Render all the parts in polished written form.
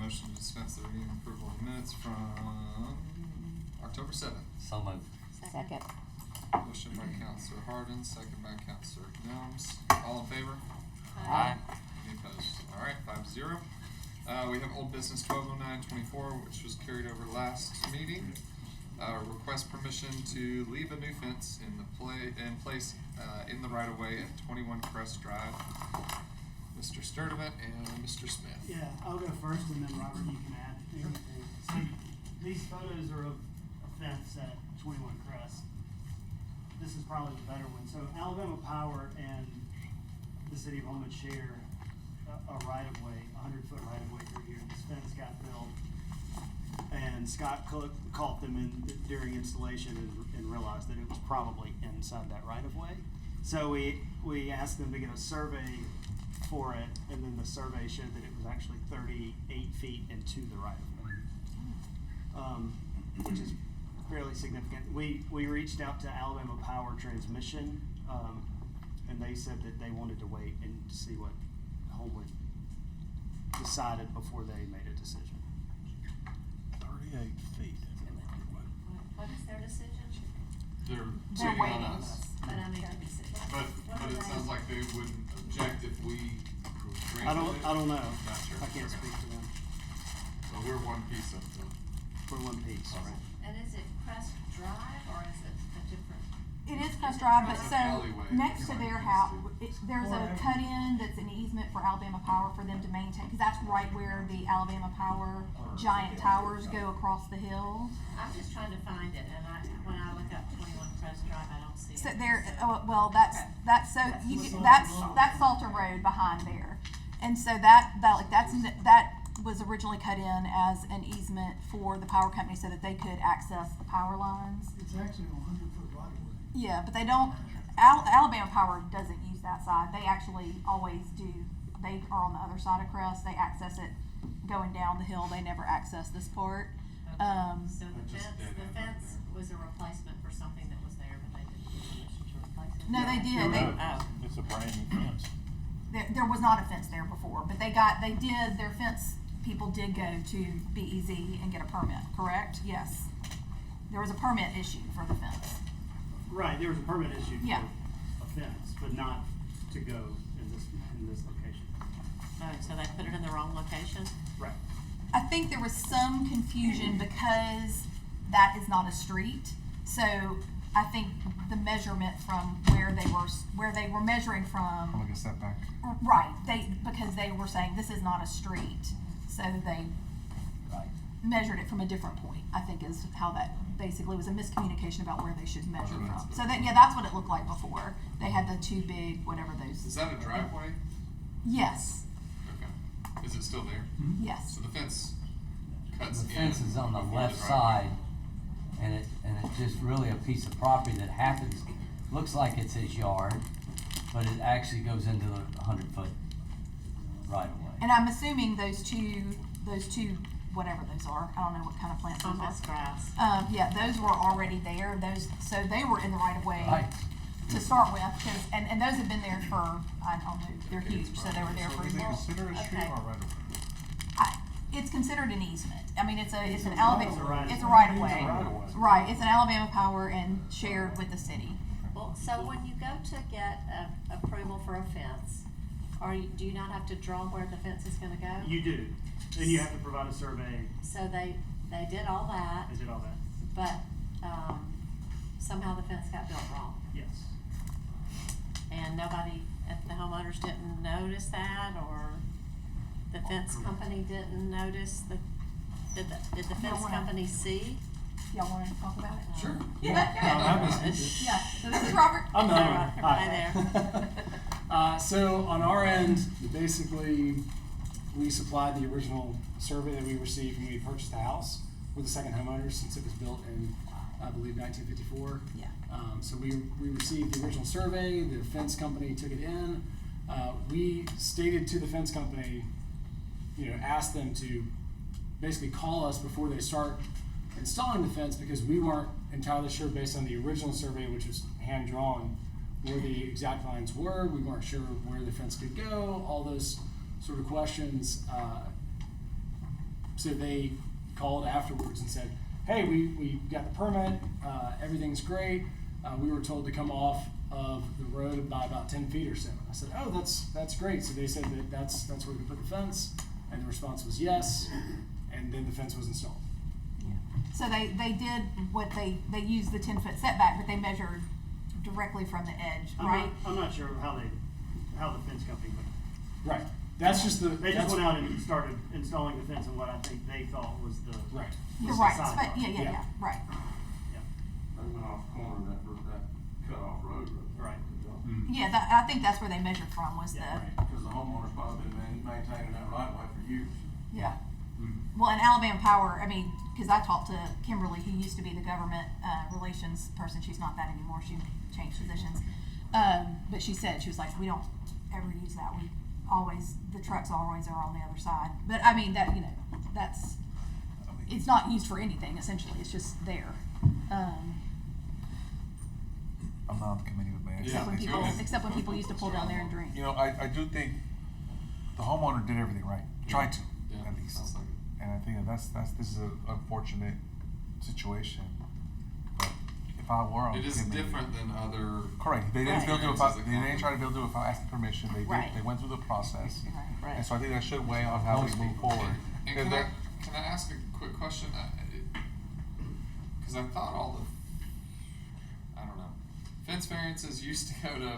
motion to dispense the reading and approval of minutes from October 7th. So moved. Second. Motion by Counselor Harden, second by Counselor Gnomes. All in favor? Aye. Any opposed? All right, 5-0. We have old business 120924, which was carried over last meeting. Request permission to leave a new fence in place in the right of way at 21 Crest Drive. Mr. Sturdivant and Mr. Smith. Yeah, I'll go first and then Robert, you can add anything. So these photos are of a fence at 21 Crest. This is probably the better one. So Alabama Power and the city of Homewood share a right of way, 100-foot right of way through here. This fence got built and Scott caught them during installation and realized that it was probably inside that right of way. So we asked them to get a survey for it, and then the survey showed that it was actually 38 feet into the right of way, which is fairly significant. We reached out to Alabama Power Transmission, and they said that they wanted to wait and see what Homewood decided before they made a decision. 38 feet. What is their decision? They're They're waiting on waiting. us. But I mean, But it sounds like they wouldn't object if we granted it. I don't know. Not sure. I can't speak to them. So we're one piece of the For one piece, right? And is it Crest Drive or is it a different? It is Crest Is it Drive, but Crest so alleyway, next to like their it house, used to. there's a cut-in that's an easement for Alabama Power for them to maintain, because that's right where the Alabama Power giant towers go across the hill. I'm just trying to find it, and when I look up 21 Crest Drive, I don't see it. So there, well, that's Salter Road behind there, and so that was originally cut in as an easement for the power company so that they could access the power lines. It's actually a 100-foot right of way. Yeah, but they don't. Alabama Power doesn't use that side. They actually always do. They are on the other side of Crest. They access it going down the hill. They never access this part. So the fence was a replacement for something that was there, but they didn't give permission to replace it? No, they did. It's a brand new fence. There was not a fence there before, but their fence people did go to BEZ and get a permit, correct? Yes. There was a permit issued for the fence. Right, there was a permit issued Yeah. for a fence, but not to go in this location. Oh, so they put it in the wrong location? Right. I think there was some confusion because that is not a street. So I think the measurement from where they were measuring from. I'll get that back. Right, because they were saying this is not a street, so they measured it from a different point. I think is how that basically was a miscommunication about where they should measure from. So that's what it looked like before. They had the two big whatever those. Is that a driveway? Yes. Okay. Is it still there? Yes. So the fence cuts The in. fence is on the before left driveway. side, and it's just really a piece of property that looks like it's his yard, but it actually goes into the 100-foot right of way. And I'm assuming those two whatever those are. I don't know what kind of plants those Almost are. grass. Yeah, those were already there. So they were in the right of way. Right. To start with, and those have been there for, I don't know, they're huge, so they were there for So do they years. consider a street Okay. or right of way? It's considered an easement. I mean, it's an It's a Alabama, right of it's a way. right of It's a way. right of way. Right, it's an Alabama Power and shared with the city. Well, so when you go to get approval for a fence, do you not have to draw where the fence is gonna go? You do. Then you have to provide a survey. So they did all that, They did all that. but, somehow the fence got built wrong. Yes. And nobody, the homeowners didn't notice that, or the fence company didn't notice did the fence wanna- company see? Y'all wanna talk about it? Sure. Yeah, so this is Robert. I'm the owner. Hi there. So on our end, basically, we supplied the original survey that we received when we purchased the house with the second homeowner, since it was built in, I believe, 1954. Yeah. So we received the original survey. The fence company took it in. We stated to the fence company, asked them to basically call us before they start installing the fence, because we weren't entirely sure, based on the original survey, which was hand drawn, where the exact lines were. We weren't sure where the fence could go, all those sort of questions. So they called afterwards and said, hey, we got the permit, everything's great. We were told to come off of the road by about 10 feet or so. I said, oh, that's great. So they said that that's where we can put the fence, and the response was yes, and then the fence was installed. So they did what they used the 10-foot setback, but they measured directly from the edge, right? I'm not sure how the fence company went. Right. That's just the. They just went out and started installing the fence and what I think they thought was the. Right. You're was right. the sidewalk. Yeah, right. Yeah. They went off corner of that cut off road. Right. Yeah, I think that's where they measured from was Yeah, the. Because the homeowner's probably been maintaining that right of way for years. Yeah. Well, in Alabama Power, I mean, because I talked to Kimberly, who used to be the government relations person. She's not that anymore. She changed positions. But she said, she was like, we don't ever use that. We always, the trucks always are on the other side. But I mean, that, that's, it's not used for anything, essentially. It's just there. I'm not on the committee with Mayor. Yeah. Except when people used to pull down there and drink. You know, I do think the homeowner did everything right. Tried to, Yeah, at least. sounds like it. And I think this is an unfortunate situation. But if I were on It the is committee. different than other. Correct. They didn't Right. build it Experiences without, that they come didn't with try it. to build it without asking permission. Right. They went through the process. Right. And so I think that should weigh on how we Most move people. forward. And Because can I ask a quick question? Because I thought all the, I don't know, fence variances used to go to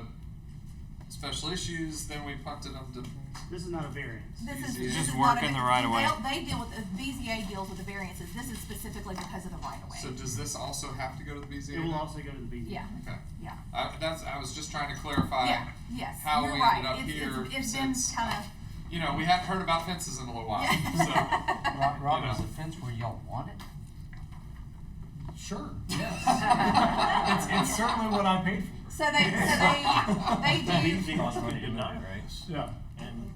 special issues, then we punted them to. This is not a variance. This Just is work not in the right of way. They deal with, BZA deals with the variances. This is specifically because of the right of way. So does this also have to go to the BZA? It will then? also go to the BZA. Yeah, Okay. yeah. I was just trying to clarify. Yeah, yes, how you're we right. ended up here It's been since- kind of. You know, we hadn't heard about fences in a little while. Yeah. Robert, You is know. the fence where y'all want it? Sure. Yes. it's certainly what I paid for. So they do. Easy on Sunday night, right? Yeah. And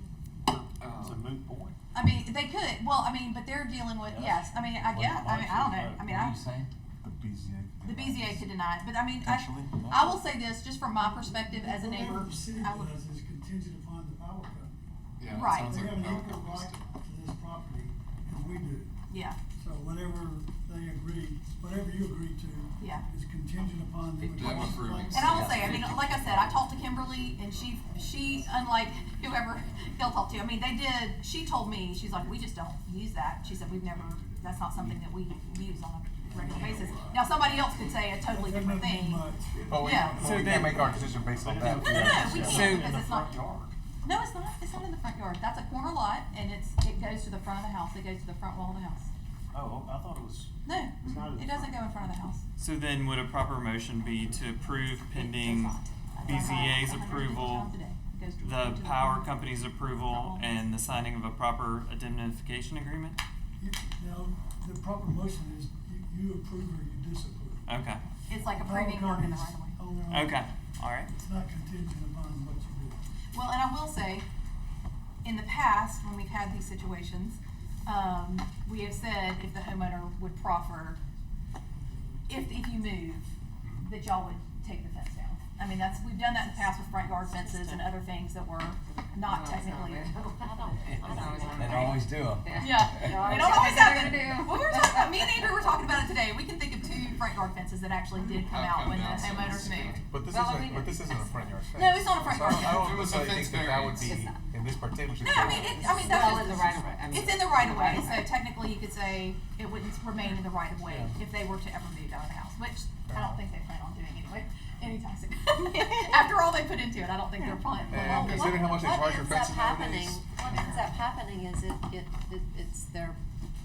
it's a moot point. I mean, they could. Well, I mean, but they're dealing with yes. I mean, I guess. I mean, I don't know. I mean, What are you saying? the BZA. the BZA could deny it, but I mean, Potentially, yeah. I will say this just from my perspective as a neighbor. Whatever the city I would- does is contingent upon the power company. Yeah, that Right. sounds They like have an power equal companies right do. to this property, and we do. Yeah, So whatever they agree, whatever you agree to yeah. is contingent upon them. Them approving. And I will say, I mean, like I said, I talked to Kimberly, and she, unlike whoever he'll talk to, I mean, she told me, she's like, we just don't use that. She said, that's not something that we use on a regular basis. Now, somebody else could say a totally That different doesn't mean thing. much. But we, Yeah. but we can't make our decision based on that. No, we So- can't, in because the it's not. front yard. No, it's not, it's not in the front yard. That's a corner lot, and it goes to the front of the house, it goes to the front wall of the house. Oh, I thought it was. No, It's not in the it doesn't go in front of the house. So then would a proper motion be to approve It pending does not. BZA's 150 approval, pounds a day. It goes to the to power front. company's approval, and the signing of a proper indemnification agreement? Now, the proper motion is you approve or you disapprove. Okay, It's like Power approving work in the right company's of way. own- okay, alright. It's not contingent upon what you do. Well, and I will say, in the past, when we've had these situations, we have said if the homeowner would proffer, if you move, that y'all would take the fence down. I mean, we've done that in the past with front yard fences and other things that were not technically. I don't. They always do them. Yeah, we don't always have it. Well, we were talking about, me and Andrew were talking about it today. We can think of 2 front yard fences that actually did come Have out come when the down since, homeowners yeah. moved. But this Well, I isn't, mean, but this isn't a front yard fence. No, it's not a front So yard I don't If it was a necessarily fence think that would be, variance. in this particular No, situation. I mean, that's Well, just. in the right of way. I mean, It's in the right of way, right of so way. technically you could say it wouldn't remain in the right of way Yeah. if they were to ever move out of the house, which I don't think they plan on doing anyway, anytime soon. After all they put into it, I don't think they're planning. And considering how much they charge for fences What nowadays. ends up happening is it's their,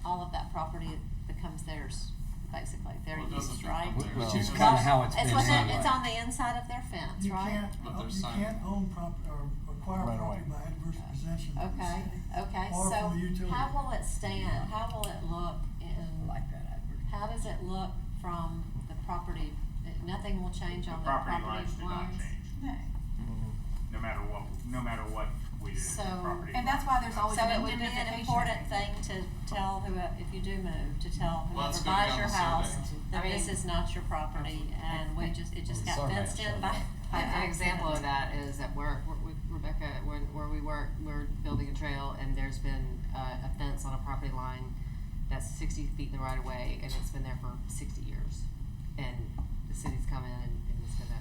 all of that property becomes theirs, basically, their Well, it doesn't use, right? become theirs. Which is kinda how it's been. It's on the inside of their fence, You right? can't, But there's you sign. can't own property or acquire Right property away. by adverse possession. of the Okay, city okay, or so from the utility. how will it stand, how will it look in, Like that advert. how does it look from the property? Nothing will change on the property lines? do not change, No. no matter what we do. So- Property And that's why there's always So an it would be an indemnification. important thing to tell if you do move, to tell Well, whoever that's gonna be buys on your the house survey. that this is not your property, and it just got Survey fenced in shows by. that. by An example of accident. that is that with Rebecca, where we work, we're building a trail and there's been a fence on a property line that's 60 feet in the right of way, and it's been there for 60 years. And the city's come in and is gonna,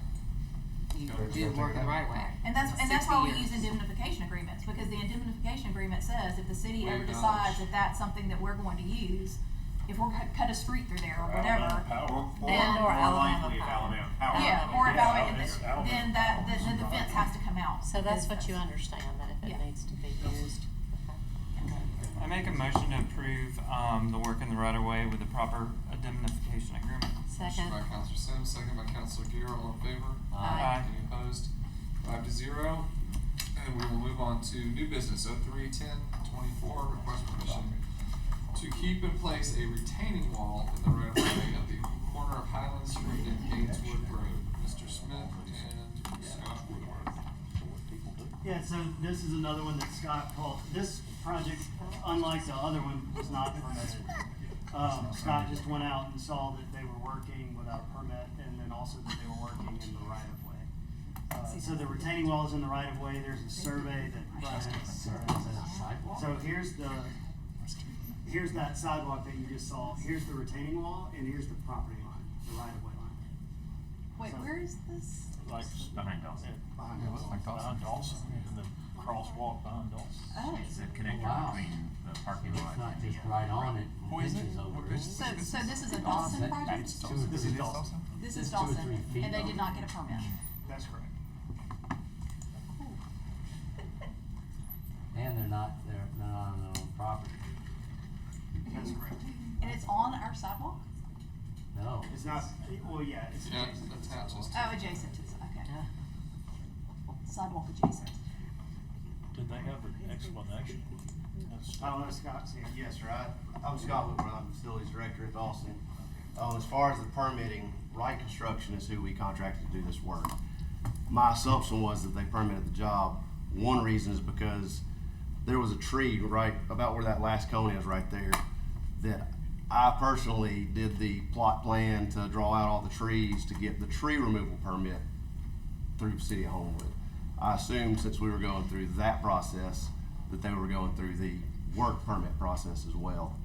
you do work in the right of way. And that's 60 why we years. use indemnification agreements, because the indemnification agreement says if the city We ever acknowledge. decides that that's something that we're going to use, if we're gonna cut a street through there or whatever, then, Or Alabama likely if Power. Alabama Power. yeah, or if Alabama, Alabama then then the fence has to come out. So that's what because you understand, that if it Yeah. needs to be used. I make a motion to approve, the work in the right of way with the proper indemnification agreement. Second. Motion by Counselor Sims, second by Counselor Gear, all in favor? Aye. Any opposed? 5-0. And we will move on to new business, 03-10-24, request permission to keep in place a retaining wall in the right of way at the corner of Highland Street and Gaineswood Road. Mr. Smith and Scott Woodward. Yeah, so this is another one that Scott called, this project, unlike the other one, was not permitted. Scott just went out and saw that they were working without a permit, and then also that they were working in the right of way. So the retaining wall is in the right of way, there's a survey that Brian, so here's that sidewalk that you just saw, here's the retaining wall, and here's the property line, the right of way line. Wait, So- where is this? Like behind Dawson. Behind Yeah, us. looks like Dawson. Dawson, and the crosswalk behind Dawson. Oh. It's a Wow. connector between the parking lot It's not and just the, right on it, Who is it? inches over What it. is So this is a Dawson That- project? it's two or This three- is Dawson. This It's is 2 or 3 Dawson, feet and they did over. not get a permit. That's correct. And they're not on their own property. That's correct. And it's on our sidewalk? No. It's not, well, yeah, it's. Yeah, it attaches to. Oh, adjacent to, okay. Sidewalk adjacent. Did they have an explanation? I don't know, Scott's here. Yes, sir. I'm Scott Woodward. I'm the facilities director at Dawson. As far as the permitting, Wright Construction is who we contracted to do this work. My assumption was that they permitted the job. One reason is because there was a tree right about where that last cone is right there that I personally did the plot plan to draw out all the trees to get the tree removal permit through the city of Homewood. I assumed since we were going through that process that they were going through the work permit process as well.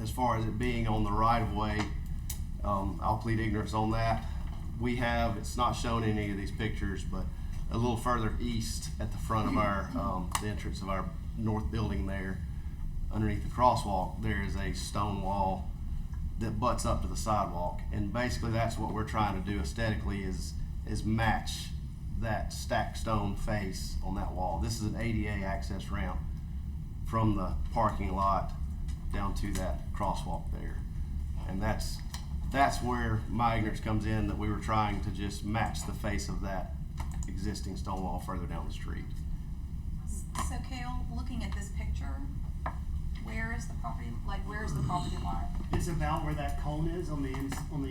As far as it being on the right of way, I'll plead ignorance on that. We have, it's not shown in any of these pictures, but a little further east at the front of our, the entrance of our north building there, underneath the crosswalk, there is a stone wall that butts up to the sidewalk. And basically that's what we're trying to do aesthetically is match that stacked stone face on that wall. This is an ADA access ramp from the parking lot down to that crosswalk there. And that's where my ignorance comes in, that we were trying to just match the face of that existing stone wall further down the street. So Kale, looking at this picture, where is the property line? It's about where that cone is on the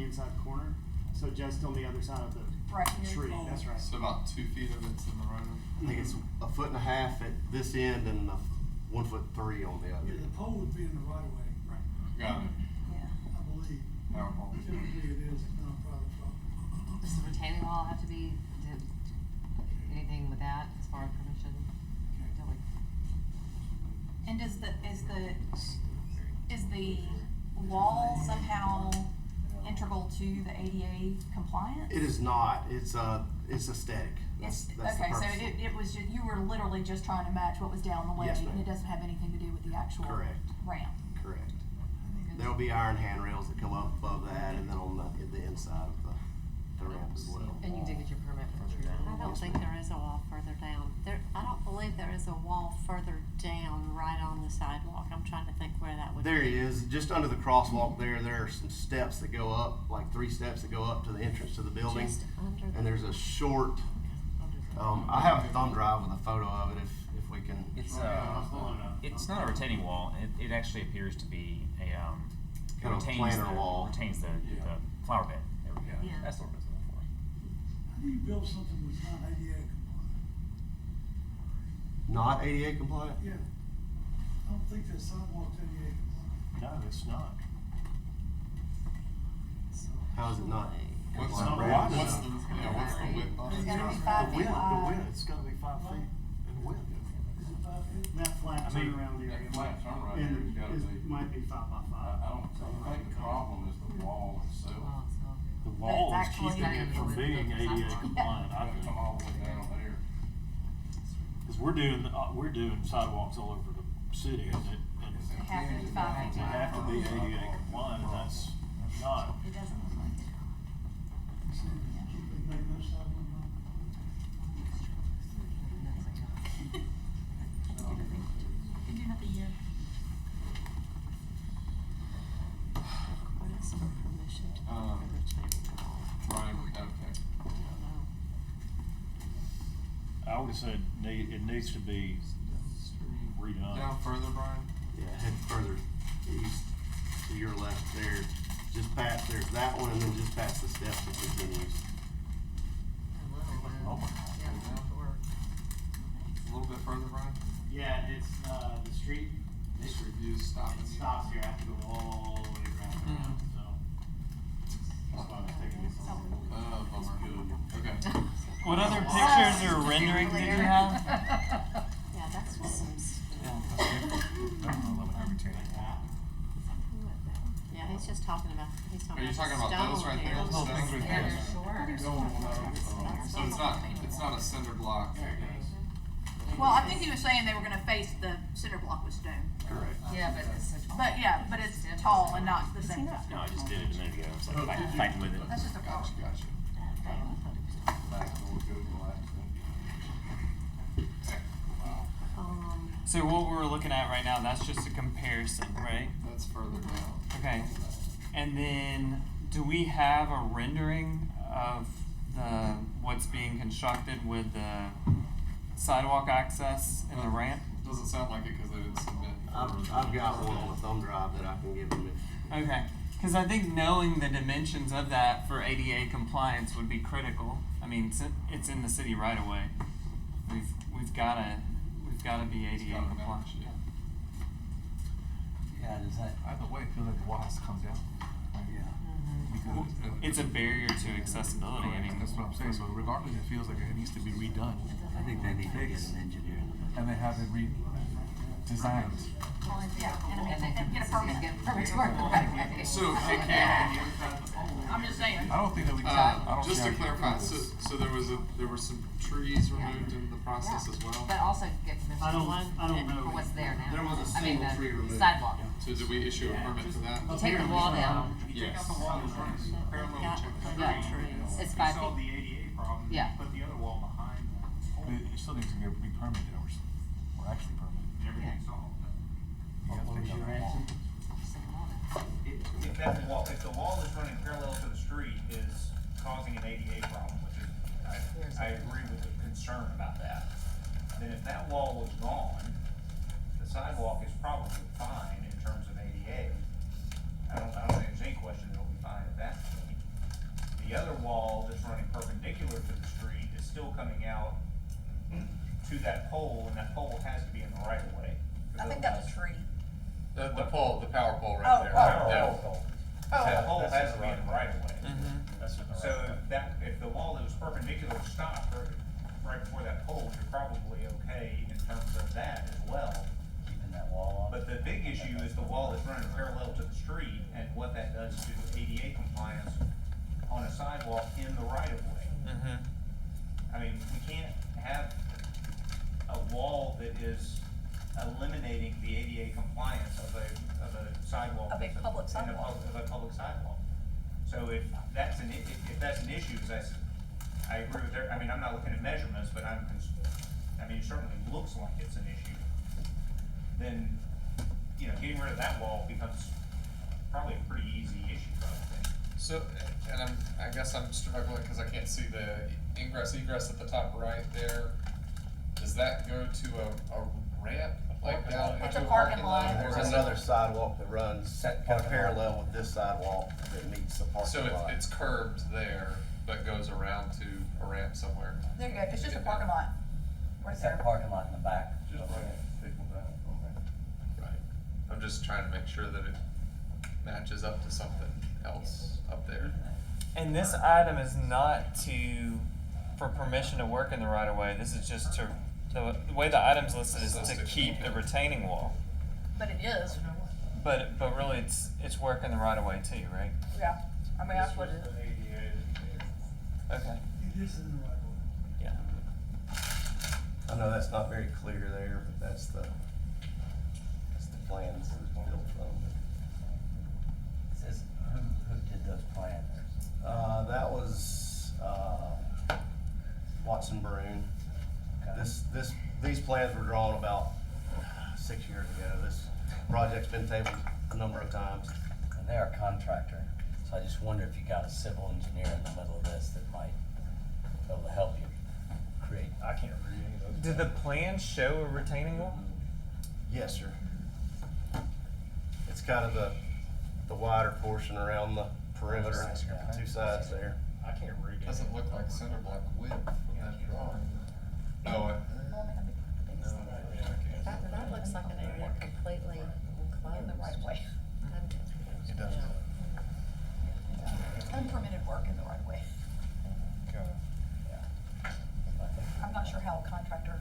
inside corner, so just on the other side of the Right here. tree, that's right. So about 2 feet of it's in the right of way. I think it's 1.5 feet at this end and 1.3 feet on the Yeah, other. the pole would be in the right of way, Got it. Yeah. I believe. Power pole. Typically it is on private property. Does the retaining wall have to be, anything with that as far as permission? Don't we- And is the wall somehow integral to the ADA compliance? It is not. It's aesthetic. That's the Okay, so purpose. it was just, you were literally just trying to match what was down the way, Yes, and ma'am. it doesn't have anything to do with the actual Correct. ramp. Correct. There'll be iron handrails that come up above that, and then on the inside of the ramp as well. And you did get your permit for tree removal? I don't Yes, think ma'am. there is a wall further down. I don't believe there is a wall further down right on the sidewalk. I'm trying to think where that would be. There he is, just under the crosswalk there. There are some steps that go up, like 3 steps that go up to the entrance to the building. Just under the. And there's a short. I have a thumb drive with a photo of it if we can. It's not a retaining wall. It actually appears to be a Kind of planter wall. Retains the flower bed. There we go. Yeah. That's what it was looking for. How do you build something that's not ADA compliant? Not ADA compliant? Yeah. I don't think that sidewalk's ADA compliant. No, it's not. How is it not? What's compliant? the, wide what's enough. the, what's the width on It's it? gotta be The 5 feet width, wide. it's gotta be 5 feet in width. Is it 5 feet? That flat I mean, turnaround area. that flat turnaround In area's gotta might be 5 by 5. I don't think the problem is the wall itself. The But wall it's is actually- keeping it from being ADA compliant, I Gotta think. come all the way down there. Cause we're doing sidewalks all over the city, and They have to be 5 feet they wide. have to be ADA compliant, and that's not. It doesn't look like it. Keep making this side one up. You do nothing here. Request for permission to Um, work in retaining wall. Brian, okay. I don't know. I would say it needs to be redone. Down further, Brian? Yeah, head further east to your left there, just past, there's that one, and then just past the steps it continues. A little bit further, Brian? Yeah, it's, the street, This review's stopping. it stops here after the all the way around, so. That's why I was taking this on. Oh, bummer. Okay. What other pictures or renderings did you have? Yeah, that's just some. Yeah, he's just talking about, he's Are talking you about talking about those stone right there? here. Those whole things right Yeah, there? they're short. So it's not a cinder block. Well, I think he was saying they were gonna face the cinder block with stone. Correct. Yeah, but it's so tall. But yeah, but it's tall and not the same size. No, I just did it a minute ago, so I'm fighting with it. That's just a Gotcha, problem. gotcha. Back door goes black. So what we're looking at right now, that's just a comparison, right? That's further down. Okay. And then, do we have a rendering of what's being constructed with the sidewalk access and the ramp? Doesn't sound like it because they didn't submit. I've got one on a thumb drive that I can give them. Okay. Because I think knowing the dimensions of that for ADA compliance would be critical. I mean, it's in the city right away. We've gotta be ADA gotta compliant. match, yeah. Yeah, does that, Either way, I feel like the wall has to come down. yeah. Because It's a barrier to accessibility. I mean, that's what I'm saying. So regardless, it feels like it needs to be redone, I think they need to get an engineer. and they have it redesigned. Yeah, and I mean, And then and get a permit. get a permit to work right away. So, I'm just saying. I don't think that we can. I don't just see to how you clarify, can do this. so there were some trees removed in the process as well? But also get permission I don't know. for what's there now. There was a I mean, single the tree removed. sidewalk. So did we issue a permit for that? You take the wall down, Yes. yeah, it's 5 feet. the ADA problem. Yeah. Put the other wall behind the But hole. you still need to get re-permitted or actually permitted. Everything's solved. You have to take down the wall. If the wall that's running parallel to the street is causing an ADA problem, which is, I agree with the concern about that, then if that wall was gone, the sidewalk is probably fine in terms of ADA. I don't think there's any question it'll be fine at that point. The other wall that's running perpendicular to the street is still coming out to that pole, and that pole has to be in the right of way. I think that's a tree. The pole, the power pole Oh, right there. oh, Yeah. That pole has to be in the right of way. That's in the So if the wall that was perpendicular stopped right before that pole, you're probably okay in terms of that as well. Keeping that wall up. But the big issue is the wall that's running parallel to the street and what that does to ADA compliance on a sidewalk in the right of way. I mean, we can't have a wall that is eliminating the ADA compliance of a sidewalk. Of a public sidewalk. Of a public sidewalk. So if that's an issue, as I agree with her, I mean, I'm not looking at measurements, but I mean, it certainly looks like it's an issue. Then, getting rid of that wall becomes probably a pretty easy issue, I would think. So, and I guess I'm struggling because I can't see the ingress egress at the top right there. Does that go to a ramp, like down It's into a a parking parking lot. lot? Or There's is it- another sidewalk that runs kind of parallel with this sidewalk that meets the parking So lot. it's curbed there, but goes around to a ramp somewhere? They're good, it's just a parking lot. Right It's that there. parking lot in the back. Just bring people down, okay. Right. I'm just trying to make sure that it matches up to something else up there. and this item is not for permission to work in the right of way. This is just the way the item's listed is to keep a retaining wall. But it is. But really, it's work in the right of way too, right? Yeah, I mean, that's what it is. Okay. It is in the right of way. Yeah. I know that's not very clear there, but that's the plans that it's built from. It says, who did those plans? That was, Watson Brown. Okay. These plans were drawn about 6 years ago. This project's been tabled a number of times. And they're a contractor, so I just wonder if you got a civil engineer in the middle of this that might be able to help you create. I can't read any of those. Did the plan show a retaining wall? Yes, sir. It's kind of the wider portion around the perimeter and two sides there. I can't read it. Doesn't look like center block width from that drawing. Oh, That looks like an area completely enclosed. In the right of way. It does. Unpermitted work in the right of way. I'm not sure how a contractor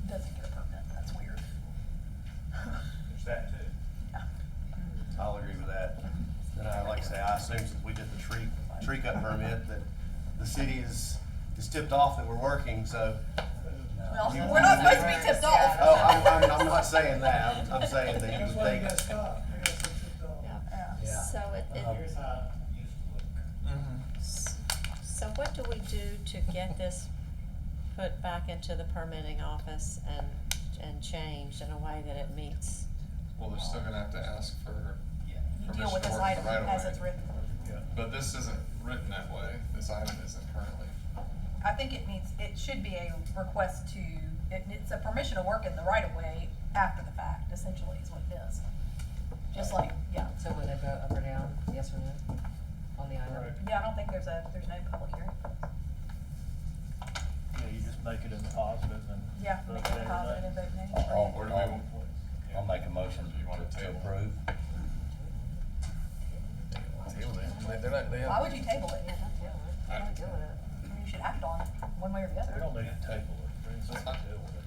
doesn't get a permit, that's weird. There's that too. Yeah. I'll agree with that. And like I say, I assume since we did the tree cut permit that the city is tipped off that we're working, so. Well, we're not supposed to be tipped off. Oh, I'm not saying that. I'm saying that you That's would why you think. got stopped. You got tipped off. Yeah. So Here's how it used to look. so what do we do to get this put back into the permitting office and changed in a way that it meets? well, they're still gonna have to ask for You permission deal with to this work in item the right of as way. it's written. But this isn't written that way. This item isn't currently. I think it should be a request to, it's a permission to work in the right of way after the fact, essentially, is what it is. Just like, yeah. So would they go up or down, yes or no, on the item? Yeah, I don't think there's no public hearing. Yeah, you just make it in the positive and. Yeah, make it a positive and vote nay. Or do we want? I'll make a motion You want to to table? approve. Table it. They're not, they Why would you table it? I don't I mean, you should act on it, one way or the other. We don't need to table it, we just need to deal with it.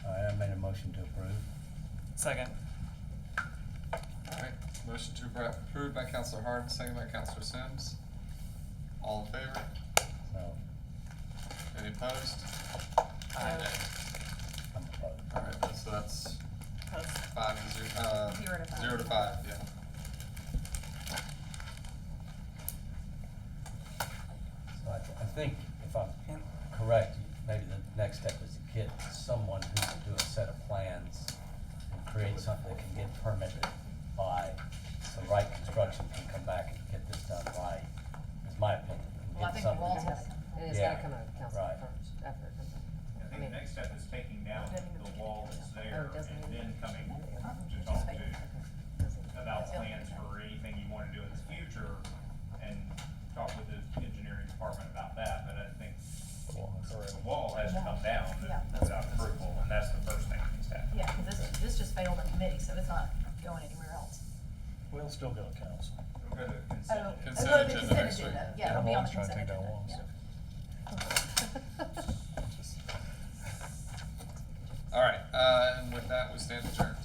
Alright, I made a motion to approve. Second. Alright, motion to approved by Counselor Harden, second by Counselor Sims. All in favor? No, Any opposed? I'm opposed. Alright, so that's Post. 5-0, 0 to 5. 0 to 5, yeah. So I think if I'm correct, maybe the next step is to get someone who can do a set of plans and create something that can get permitted by, so right construction can come back and get this done right, is my opinion. Well, I Get think the something- walls have And it's Yeah, gotta come out of council right. first, after it comes out. I think the next step is taking down the wall that's there Oh, doesn't and it? then coming to Just talk fake. to about plans for anything you wanna do in the future and talk with the engineering department about that, but I think the wall has to come down Yeah. without approval, and that's the first thing that needs to happen. Yeah, cause this just failed in committee, so it's not going anywhere else. We'll still go to council. We'll go to Oh, consent. Consent the agenda consent next week. agenda. Yeah, it'll be on the consent agenda, yeah. Alright, and with that, we stand adjourned.